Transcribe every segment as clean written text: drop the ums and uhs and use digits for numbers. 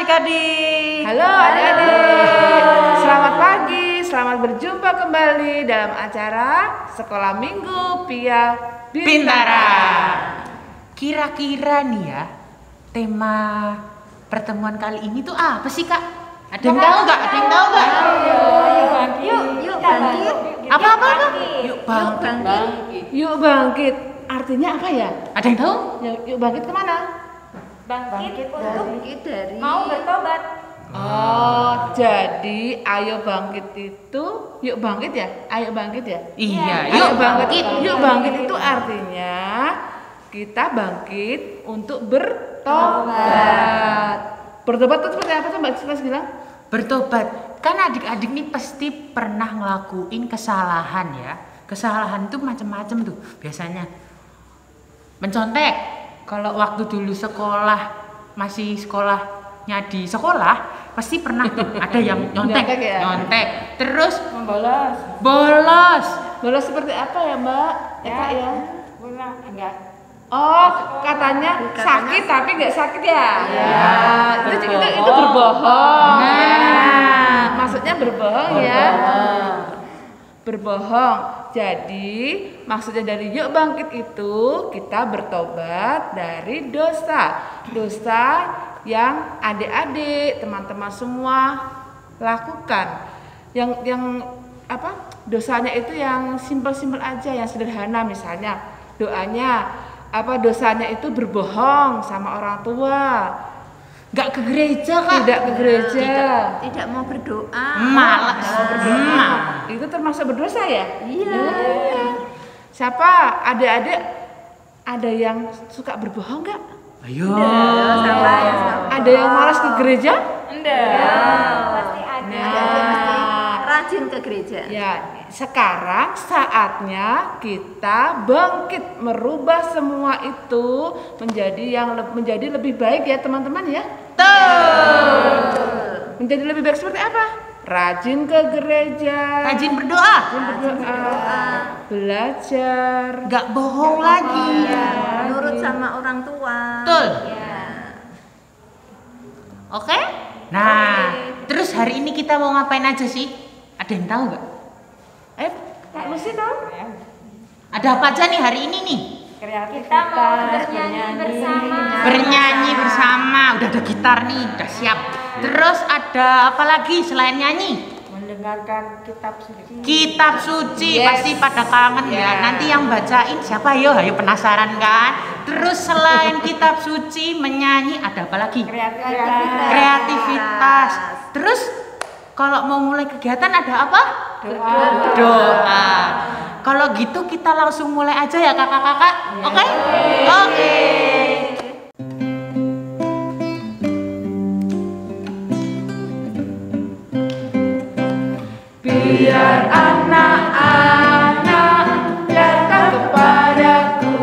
adik-adik. Halo adik-adik. Selamat pagi, selamat berjumpa kembali dalam acara Sekolah Minggu Pia Bintara. Kira-kira nih ya, tema pertemuan kali ini tuh apa sih Kak? Ada yang tahu nggak? Ada yang tahu nggak? Yuk bangkit. Apa? Yuk bangkit. Yuk bangkit. Artinya apa ya? Ada yang tahu? Yuk bangkit kemana? Bangkit untuk Bangkit dari mau bertobat. Oh, jadi ayo bangkit itu, yuk bangkit ya? Ayo bangkit ya? Iya, Ayo yuk bangkit. Yuk bangkit itu artinya kita bangkit untuk bertobat. Bertobat itu seperti apa tuh Mbak Silas bilang? bertobat. Kan adik-adik nih pasti pernah ngelakuin kesalahan ya. Kesalahan itu macam-macam tuh biasanya. Mencontek. Kalau waktu dulu sekolah, masih sekolahnya di sekolah, pasti pernah tuh ada yang nyontek, Nyontek ya? nyontek. Terus Bolos seperti apa ya Mbak? Ya, Kak ya? Enggak. Oh, katanya sakit tapi nggak sakit ya? Ya, itu berbohong. Nah, maksudnya berbohong ya? Berbohong. Jadi maksudnya dari yuk bangkit itu kita bertobat dari dosa yang adik-adik teman-teman semua lakukan. Yang apa? Dosanya itu yang simpel-simpel aja, yang sederhana, misalnya doanya apa? Dosanya itu berbohong sama orang tua. nggak ke gereja Kak. Tidak ke gereja. tidak mau berdoa. Malas. Itu termasuk berdosa ya? Iya. Siapa adik-adik ada yang suka berbohong nggak? Ayo. Sama. Ada yang malas ke gereja? Pasti ada. Nah, Rajin ke gereja. ya sekarang saatnya kita bangkit merubah semua itu menjadi lebih baik ya teman-teman ya. Menjadi lebih baik seperti apa? Rajin ke gereja. Rajin berdoa. Berdoa, belajar, Nggak bohong lagi. Nurut sama orang tua. Betul. Ya. Oke? Nah, terus hari ini kita mau ngapain aja sih? Ada yang tahu nggak? Kak Lucy tahu? Ada apa aja nih hari ini nih? Kita mau bernyanyi bersama. Bernyanyi bersama, udah ada gitar nih, udah siap. Terus ada apa lagi selain nyanyi? Mendengarkan kitab suci. Kitab suci, Yes. pasti pada kangen ya. Ya. Nanti yang bacain siapa? Ayo penasaran kan? Terus selain kitab suci, menyanyi, ada apa lagi? Kreativitas. Terus kalau mau mulai kegiatan ada apa? Doa. Kalau gitu kita langsung mulai aja ya kakak-kakak. Oke? Oke. Biar anak-anak datang kepadaku,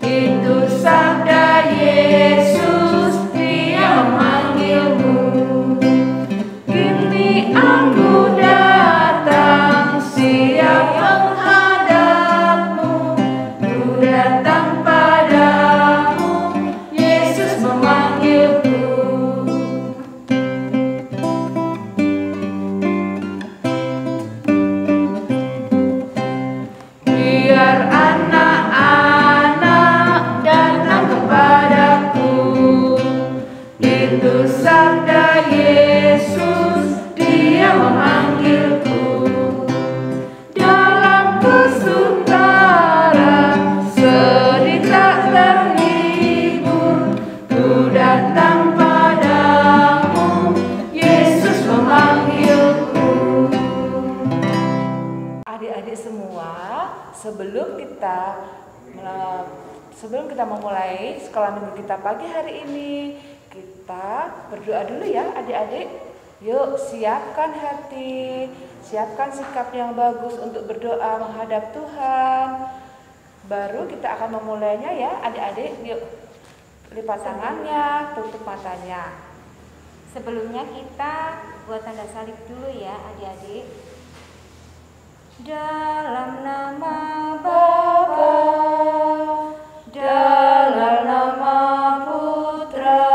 itu sabda Yesus, Dia memanggilmu. Kini aku datang, siap menghadapmu. Ku datang padamu, Yesus memanggilku. Biar anak-anak datang kepadaku, itu sabda Yesus, Dia memanggilku. Dalam kesukaran sedih tak terhibur, ku datang padamu, Yesus memanggilku. Adik-adik semua, sebelum kita memulai sekolah minggu kita pagi hari ini, kita berdoa dulu ya adik-adik. Yuk siapkan hati, siapkan sikap yang bagus untuk berdoa menghadap Tuhan. Baru kita akan memulainya ya adik-adik. Yuk lipat tangannya, tutup matanya. Sebelumnya kita buat tanda salib dulu ya adik-adik. Dalam nama Bapa, dalam nama Putra,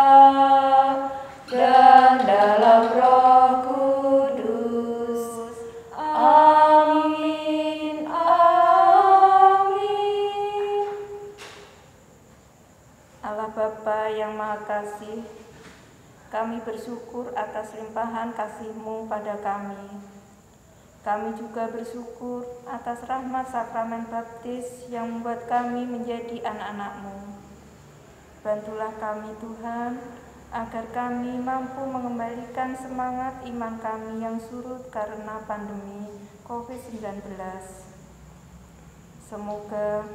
kasih. Kami bersyukur atas limpahan kasih-Mu pada kami. Kami juga bersyukur atas rahmat sakramen baptis yang membuat kami menjadi anak-anak-Mu. Bantulah kami Tuhan, agar kami mampu mengembalikan semangat iman kami yang surut karena pandemi COVID-19. Semoga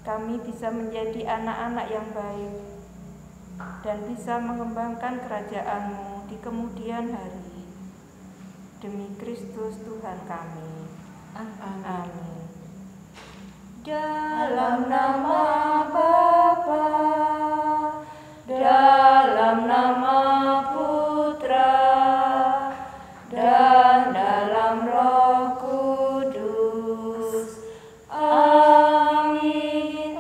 kami bisa menjadi anak-anak yang baik dan bisa mengembangkan kerajaan-Mu di kemudian hari. Demi Kristus Tuhan kami. Amin. Dalam nama Bapa, dalam nama Putra, dan dalam Roh Kudus. Amin.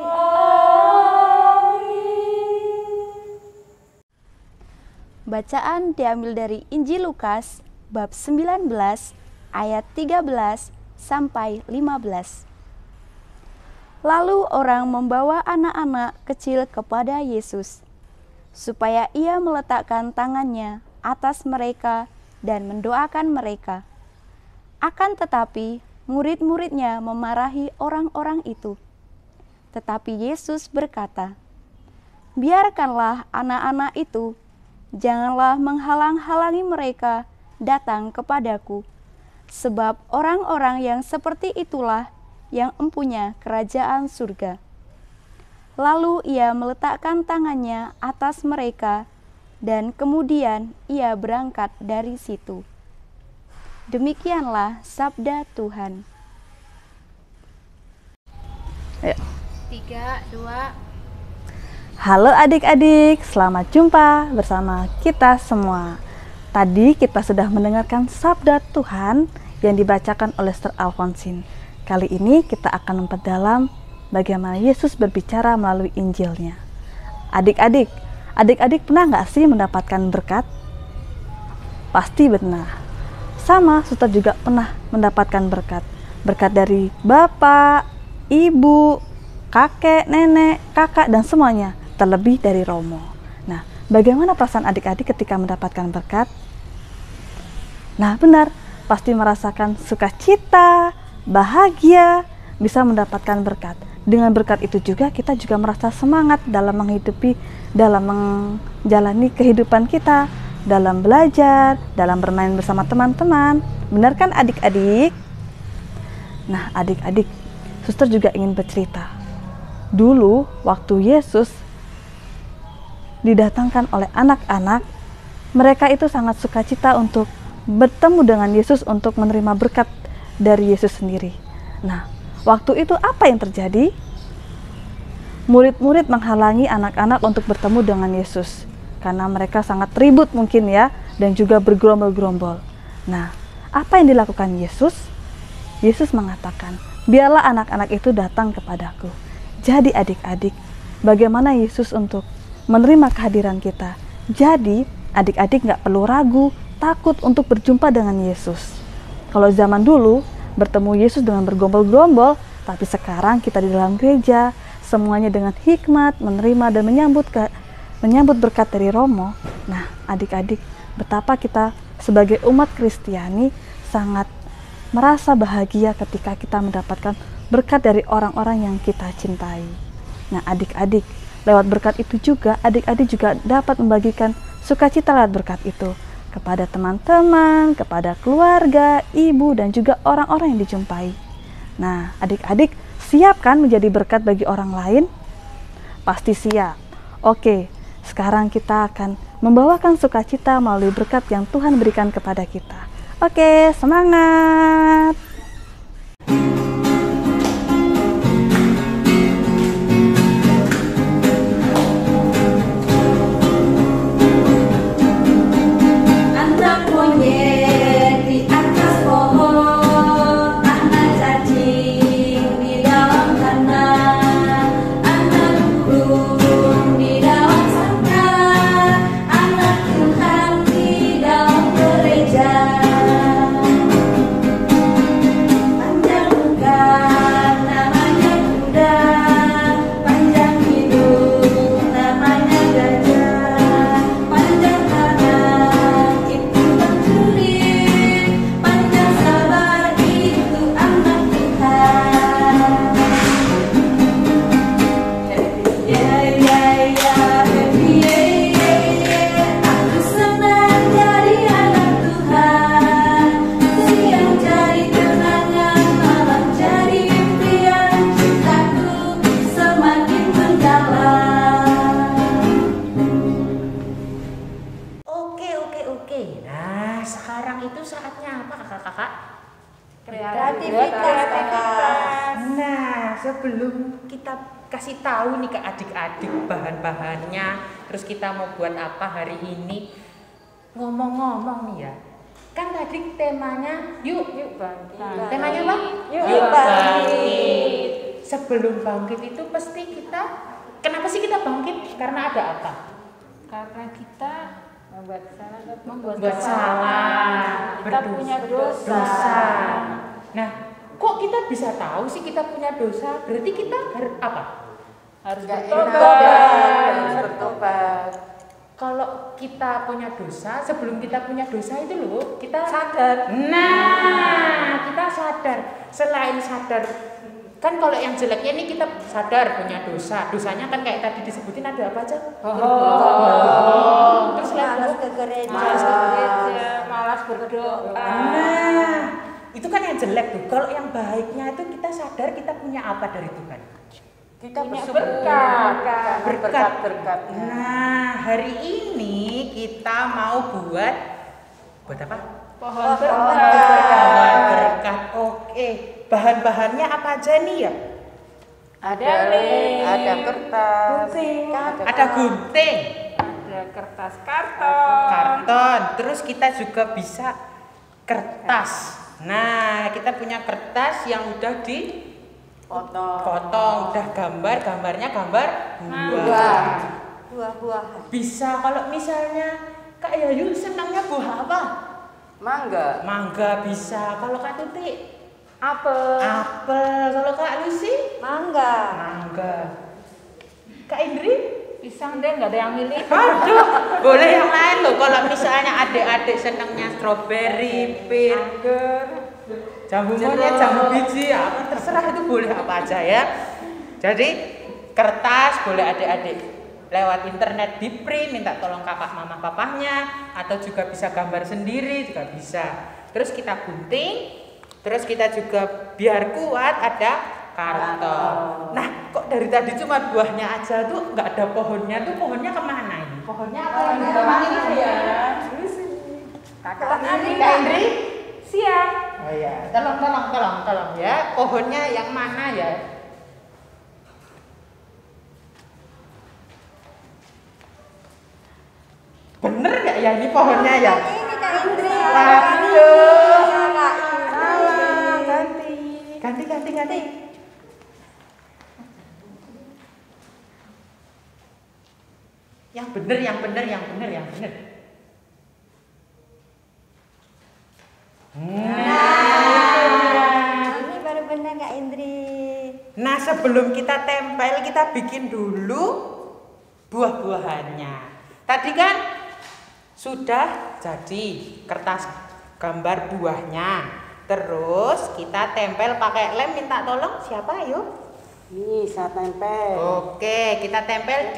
Bacaan diambil dari Injil Lukas bab 19 ayat 13 sampai 15. Lalu orang membawa anak-anak kecil kepada Yesus, supaya ia meletakkan tangannya atas mereka dan mendoakan mereka. Akan tetapi, murid-muridnya memarahi orang-orang itu. Tetapi Yesus berkata, "Biarkanlah anak-anak itu, janganlah menghalang-halangi mereka datang kepadaku, sebab orang-orang yang seperti itulah yang empunya kerajaan surga." Lalu ia meletakkan tangannya atas mereka, dan kemudian ia berangkat dari situ. Demikianlah sabda Tuhan. 3, 2. Halo adik-adik, selamat jumpa bersama kita semua. Tadi kita sudah mendengarkan sabda Tuhan yang dibacakan oleh Sister Alfonsin. Kali ini kita akan memperdalam bagaimana Yesus berbicara melalui Injilnya. Adik-adik pernah nggak sih mendapatkan berkat? Pasti benar. Sama, Suster juga pernah mendapatkan berkat. Berkat dari bapak, ibu, kakek, nenek, kakak, dan semuanya. Terlebih dari Romo. Nah, bagaimana perasaan adik-adik ketika mendapatkan berkat? Nah, benar. Pasti merasakan sukacita, bahagia, bisa mendapatkan berkat. Dengan berkat itu juga kita juga merasa semangat dalam menjalani kehidupan kita, dalam belajar, dalam bermain bersama teman-teman. Benar kan adik-adik? Nah, adik-adik, Suster juga ingin bercerita. Dulu waktu Yesus didatangkan oleh anak-anak, mereka itu sangat sukacita untuk bertemu dengan Yesus untuk menerima berkat dari Yesus sendiri. Nah, waktu itu apa yang terjadi? Murid-murid menghalangi anak-anak untuk bertemu dengan Yesus karena mereka sangat ribut mungkin ya, dan juga bergerombol-gerombol. Nah, apa yang dilakukan Yesus? Yesus mengatakan, "Biarlah anak-anak itu datang kepadaku." Jadi adik-adik, bagaimana Yesus untuk menerima kehadiran kita? Jadi adik-adik nggak perlu ragu, takut untuk berjumpa dengan Yesus. Kalau zaman dulu bertemu Yesus dengan bergerombol-gerombol, tapi sekarang kita di dalam gereja semuanya dengan hikmat menerima dan menyambut berkat dari Romo. Nah, adik-adik, betapa kita sebagai umat Kristiani sangat merasa bahagia ketika kita mendapatkan berkat dari orang-orang yang kita cintai. Nah, adik-adik, lewat berkat itu juga adik-adik juga dapat membagikan sukacita lewat berkat itu kepada teman-teman, kepada keluarga, ibu, dan juga orang-orang yang dijumpai. Nah, adik-adik siap kan menjadi berkat bagi orang lain? Pasti siap. Oke, sekarang kita akan membawakan sukacita melalui berkat yang Tuhan berikan kepada kita. Oke, semangat! Kreativitas. Nah, sebelum kita kasih tahu nih ke adik-adik bahan-bahannya, terus kita mau buat apa hari ini, ngomong-ngomong nih ya, kan tadi temanya yuk bangkit. Temanya apa? Yuk bangkit. Sebelum bangkit itu pasti kita, kenapa sih kita bangkit? Karena ada apa? Karena kita membuat salah, kita punya dosa. Nah, kok kita bisa tahu sih kita punya dosa? Berarti kita harus apa? Harus bertobat. Kalau kita punya dosa, sebelum kita punya dosa itu loh, kita sadar. Nah, kita sadar. Selain sadar, kan kalau yang jeleknya ini kita sadar punya dosa. Dosanya kan kayak tadi disebutin ada apa aja? Terus Malas ke gereja, malas berdoa. Nah, itu kan yang jelek tuh. Kalau yang baiknya itu kita sadar kita punya apa dari Tuhan. Kita punya berkat. Nah, hari ini kita mau buat apa? Pohon Berkat. Oke. Bahan-bahannya apa aja nih ya? Ada lem, ada kertas, Ada gunting, ada kertas karton. terus kita juga bisa kertas. Nah, kita punya kertas yang udah dipotong, udah gambarnya gambar Buah-buahan. Bisa kalau misalnya Kak Yayu senangnya buah apa? Mangga bisa. Kalau Kak Tuti apel. Kalau Kak Lucy mangga. Kak Indri Pisang deh, nggak ada yang milih. aduh, boleh yang lain loh. Kalau misalnya adik-adik senangnya stroberi, pir, jambu monyet, jambu biji, apa terserah itu boleh apa aja ya. Jadi kertas boleh adik-adik lewat internet di print, minta tolong kakak mama papahnya, atau juga bisa gambar sendiri juga bisa. Terus kita gunting, terus kita juga biar kuat ada karton. Nah, kok dari tadi cuma buahnya aja tuh nggak ada pohonnya tuh? Pohonnya kemana ini? Pohonnya apa ini? Kakak Indri Siap. Oh ya, tolong ya. Pohonnya yang mana ya? Bener nggak ya ini pohonnya ya? Ini Kak Indri. Waduh. Ganti. Yang bener. Ini baru benar Kak Indri. Nah, sebelum kita tempel, kita bikin dulu buah-buahannya. Tadi kan sudah jadi kertas gambar buahnya. Terus kita tempel pakai lem, minta tolong siapa ayo? Ini saya tempel. Oke, kita tempel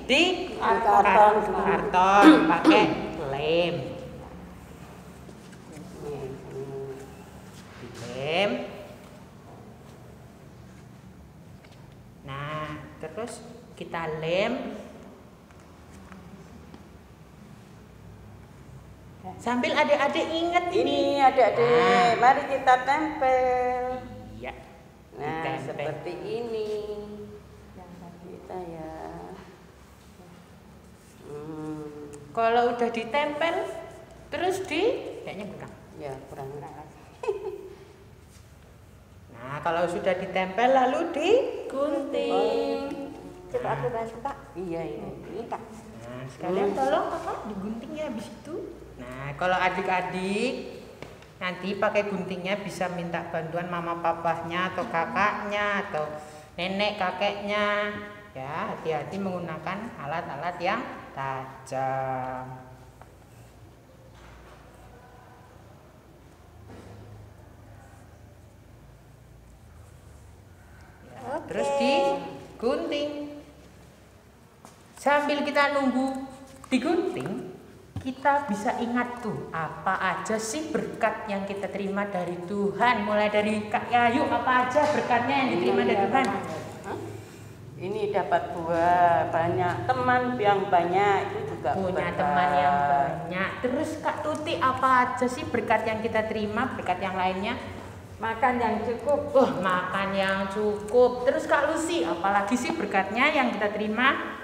di karton pakai lem. Lem. Nah, terus kita lem. Sambil adik-adik inget Ini adik-adik, mari kita tempel. Iya. Nah, Ditempel. seperti ini. Kita ya. Kalau udah ditempel, terus kayaknya kurang. Ya, kurang. Nah, kalau sudah ditempel lalu Gunting. Coba aku bantu Kak. Iya, ini Kak. Nah, sekalian tolong kakak digunting ya habis itu. Nah, kalau adik-adik nanti pakai guntingnya bisa minta bantuan mama papahnya atau kakaknya atau nenek kakeknya. Ya, hati-hati menggunakan alat-alat yang tajam. Ya, terus digunting. Sambil kita nunggu digunting, kita bisa ingat tuh apa aja sih berkat yang kita terima dari Tuhan. Mulai dari Kak Yayu, apa aja berkatnya yang diterima dari Tuhan? Ini dapat buah banyak, teman yang banyak itu juga Punya berkat. teman yang banyak. Terus Kak Tuti, apa aja sih berkat yang kita terima, berkat yang lainnya? Makan yang cukup. Makan yang cukup. Terus Kak Lucy, apalagi sih berkatnya yang kita terima?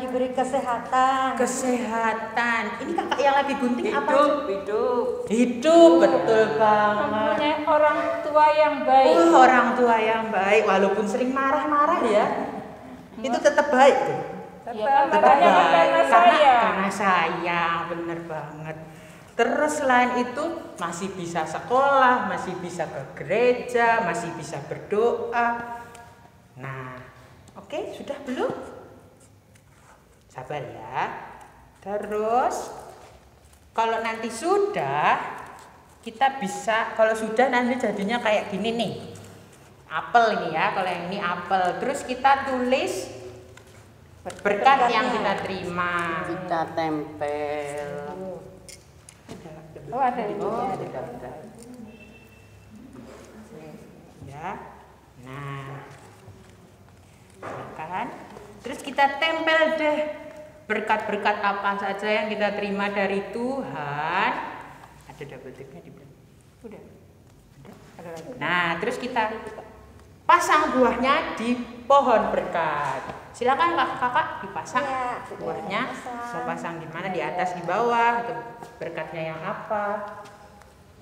Diberi kesehatan. Kesehatan. Ini kakak yang lagi gunting apa? Hidup, betul banget. Mempunyai orang tua yang baik. Orang tua yang baik, walaupun sering marah-marah ya, itu tetap baik tuh. Tetap baik. Karena sayang, bener banget. Terus selain itu masih bisa sekolah, masih bisa ke gereja, masih bisa berdoa. Nah, oke, sudah belum? Sabar ya. Terus kalau nanti sudah, kita bisa, kalau sudah nanti jadinya kayak gini nih. Apel ini ya, kalau yang ini apel. Terus kita tulis berkat yang kita terima. Kita tempel. Ada Ya. Nah, kan? Terus kita tempel deh berkat-berkat apa saja yang kita terima dari Tuhan. Ada double tipnya di belakang. Udah. Ada lagi. Nah, terus kita pasang buahnya di pohon berkat. Silakan kakak dipasang buahnya. Mau pasang di mana? Di atas, di bawah, atau berkatnya yang apa?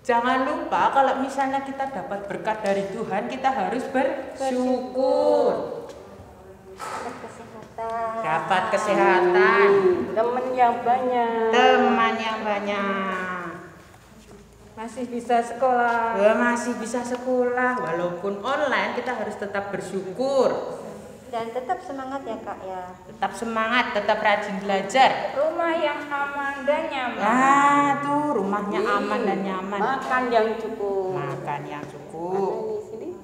Jangan lupa kalau misalnya kita dapat berkat dari Tuhan, kita harus bersyukur. Dapat kesehatan. Teman yang banyak. Teman yang banyak. Masih bisa sekolah. Masih bisa sekolah. Walaupun online, kita harus tetap bersyukur. Dan tetap semangat ya Kak ya. Tetap semangat, tetap rajin belajar. Rumah yang aman dan nyaman. Nah, tuh rumahnya aman dan nyaman. Makan yang cukup. Makan yang cukup. Sini.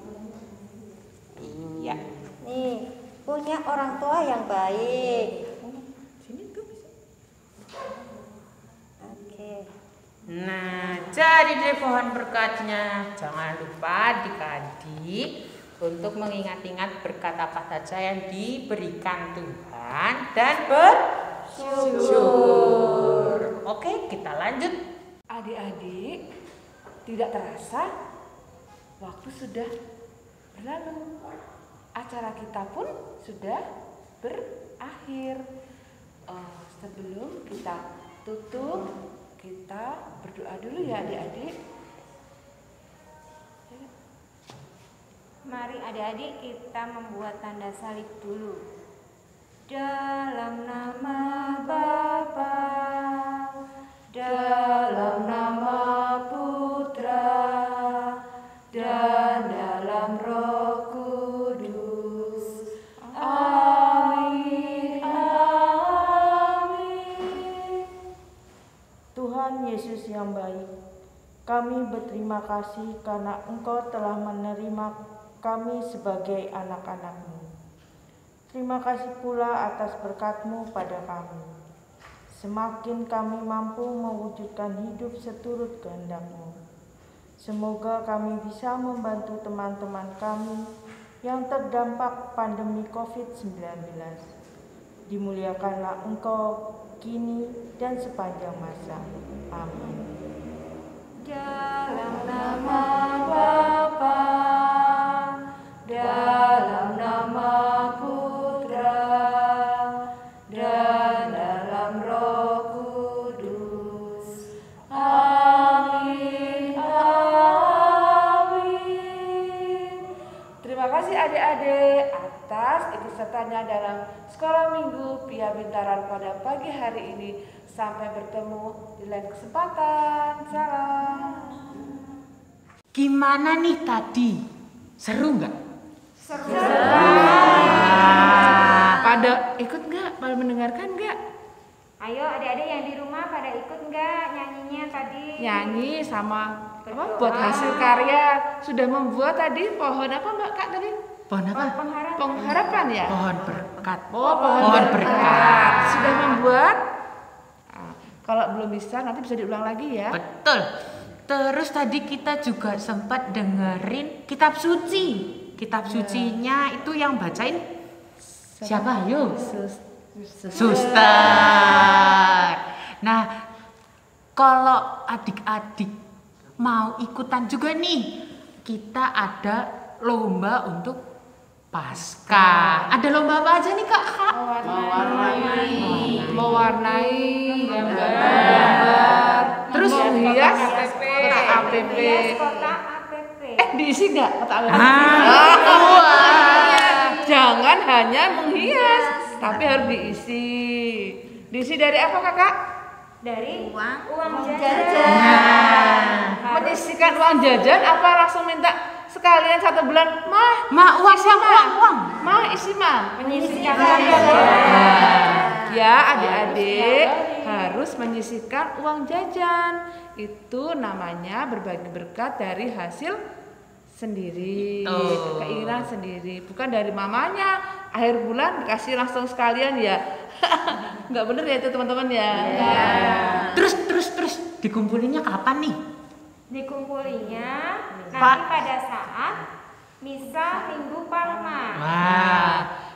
Iya. Nih, punya orang tua yang baik. Sini tuh bisa. Oke. Nah, jadi dari pohon berkatnya jangan lupa adik-adik untuk mengingat-ingat berkat apa saja yang diberikan Tuhan dan bersyukur. Oke, kita lanjut. Adik-adik, tidak terasa waktu sudah berlalu. Acara kita pun sudah berakhir. Sebelum kita tutup, kita berdoa dulu ya adik-adik. Mari adik-adik kita membuat tanda salib dulu. Dalam nama Bapa, dalam nama Putra, dan dalam Roh Kudus. Amin. Amin. Tuhan Yesus yang baik, kami berterima kasih karena Engkau telah menerima kami sebagai anak-anak-Mu. Terima kasih pula atas berkat-Mu pada kami. Semakin kami mampu mewujudkan hidup seturut kehendak-Mu. Semoga kami bisa membantu teman-teman kami yang terdampak pandemi COVID-19. Dimuliakanlah Engkau kini dan sepanjang masa. Amin. Dalam nama Bapa, dalam nama Putra, dan dalam Roh Kudus. Amin. Amin. Terima kasih adik-adik atas ikut sertanya dalam sekolah minggu Pia Bintaran pada pagi hari ini. Sampai bertemu di lain kesempatan. Salam. Gimana nih tadi? Seru nggak? Seru. Pada ikut nggak? Pada mendengarkan nggak? Ayo adik-adik yang di rumah pada ikut nggak nyanyinya tadi? Nyanyi sama apa? Buat hasil karya. Sudah membuat tadi pohon apa Mbak Kak tadi? Pohon apa? Pengharapan ya? Pohon berkat. Oh, pohon berkat. Sudah membuat? Nah, kalau belum bisa nanti bisa diulang lagi ya. Betul. Terus tadi kita juga sempat dengerin kitab suci. Kitab sucinya itu yang bacain siapa? Ayo. Suster. Nah, kalau adik-adik mau ikutan juga nih, kita ada lomba untuk Paskah. Ada lomba apa aja nih Kak? Mewarnai, gambar, terus menghias kotak APP. Diisi nggak kotak APP? Jangan hanya menghias, tapi harus diisi. Diisi dari apa kakak? Dari uang jajan. Menyisikan uang jajan apa langsung minta sekalian 1 bulan? Uang. Isi mah. menyisihkan Ya adik-adik harus menyisihkan uang jajan. Itu namanya berbagi berkat dari hasil sendiri, keinginan sendiri, bukan dari mamanya. Akhir bulan dikasih langsung sekalian ya. Nggak bener ya itu teman-teman ya. Terus dikumpulinnya kapan nih? Dikumpulinya nanti pada saat Misa Minggu Palma.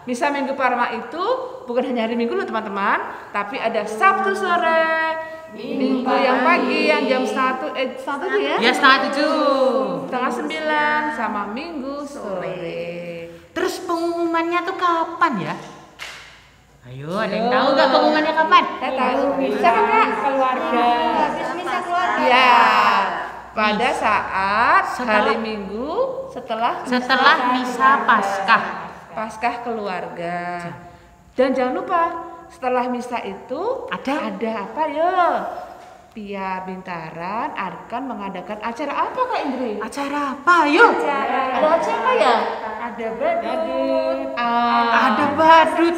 Misa Minggu Palma itu bukan hanya hari Minggu loh teman-teman, tapi ada Sabtu sore, Minggu yang pagi yang jam 1 tuh ya? Ya 6:30. Tanggal 9 sama Minggu sore. Terus pengumumannya tuh kapan ya? Ayo, ada yang tahu nggak pengumumannya kapan? Saya tahu. Siapa kak? Keluarga. Misa keluarga. Ya, pada saat hari Minggu setelah Misa Paskah. Paskah keluarga. Dan jangan lupa setelah misa itu ada apa ya? Pia Bintaran akan mengadakan acara apa Kak Indri? Acara apa? Yuk. Ada acara apa ya? Ada badut. Ada badut.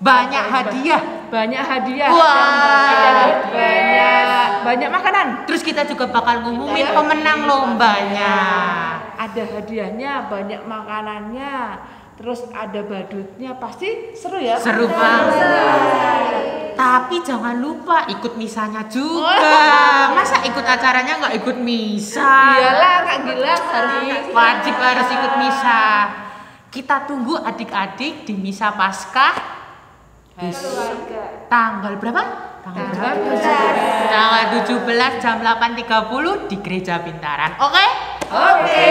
Banyak hadiah. Wah. Banyak makanan. Terus kita juga bakal ngumumin pemenang lombanya. Ada hadiahnya, banyak makanannya. Terus ada badutnya, pasti seru ya? Seru banget. Tapi jangan lupa ikut misanya juga. Masa ikut acaranya nggak ikut misa? Iyalah Kak Gilang harus Wajib harus ikut misa. Kita tunggu adik-adik di misa Paskah. Tanggal berapa? Tanggal 17 jam 8.30 di Gereja Bintaran. Oke? Oke.